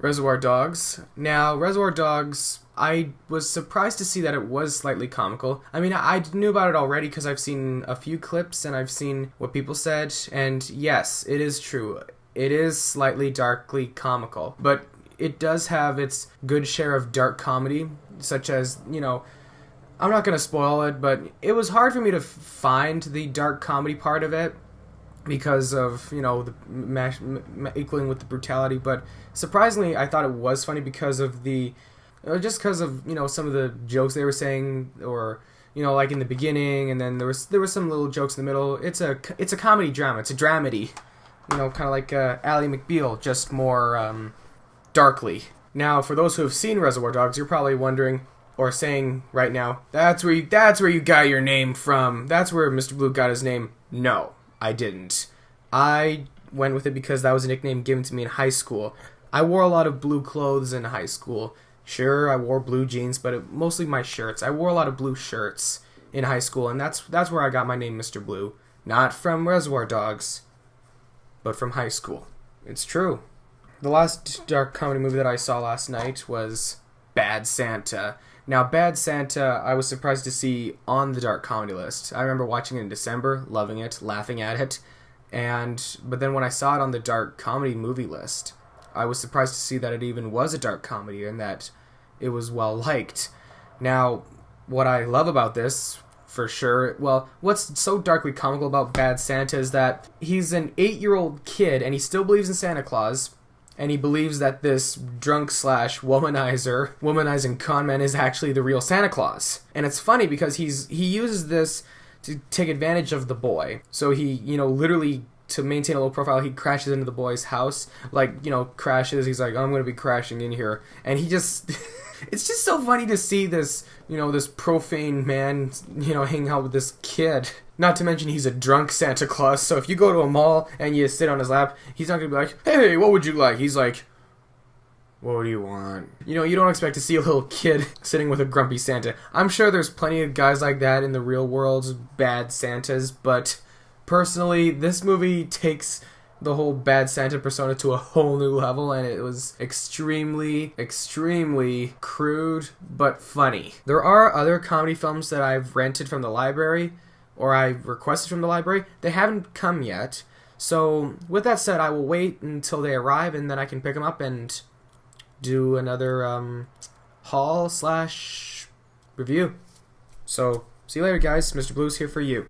Reservoir Dogs. Now, Reservoir Dogs, I was surprised to see that it was slightly comical. I mean, I knew about it already because I've seen a few clips and I've seen what people said, and yes, it is true. It is slightly darkly comical, but it does have its good share of dark comedy, such as, I'm not going to spoil it, but it was hard for me to find the dark comedy part of it because of, the equaling with the brutality, but surprisingly, I thought it was funny because of some of the jokes they were saying, or, like in the beginning, and then there was some little jokes in the middle. It's a comedy drama. It's a dramedy, kind of like Ally McBeal, just more darkly. Now, for those who have seen Reservoir Dogs, you're probably wondering, or saying right now, that's where you got your name from. That's where Mr. Blue got his name. No, I didn't. I went with it because that was a nickname given to me in high school. I wore a lot of blue clothes in high school. Sure, I wore blue jeans, but mostly my shirts. I wore a lot of blue shirts in high school, and that's where I got my name, Mr. Blue. Not from Reservoir Dogs, but from high school. It's true. The last dark comedy movie that I saw last night was Bad Santa. Now, Bad Santa, I was surprised to see on the dark comedy list. I remember watching it in December, loving it, laughing at it, but then when I saw it on the dark comedy movie list, I was surprised to see that it even was a dark comedy and that it was well liked. Now, what I love about this, for sure, well, what's so darkly comical about Bad Santa is that he's an 8-year-old kid and he still believes in Santa Claus. And he believes that this drunk/womanizing conman is actually the real Santa Claus. And it's funny because he uses this to take advantage of the boy. So he, literally, to maintain a low profile, he crashes into the boy's house. Crashes. He's like, I'm going to be crashing in here. And he just... It's just so funny to see this, this profane man, hanging out with this kid. Not to mention he's a drunk Santa Claus, so if you go to a mall and you sit on his lap, he's not going to be like, hey, what would you like? He's like, what do you want? You don't expect to see a little kid sitting with a grumpy Santa. I'm sure there's plenty of guys like that in the real world, bad Santas, but personally, this movie takes the whole bad Santa persona to a whole new level, and it was extremely, extremely crude, but funny. There are other comedy films that I've rented from the library, or I requested from the library. They haven't come yet, so with that said, I will wait until they arrive, and then I can pick them up and do another haul/review. So, see you later, guys. Mr. Blue's here for you.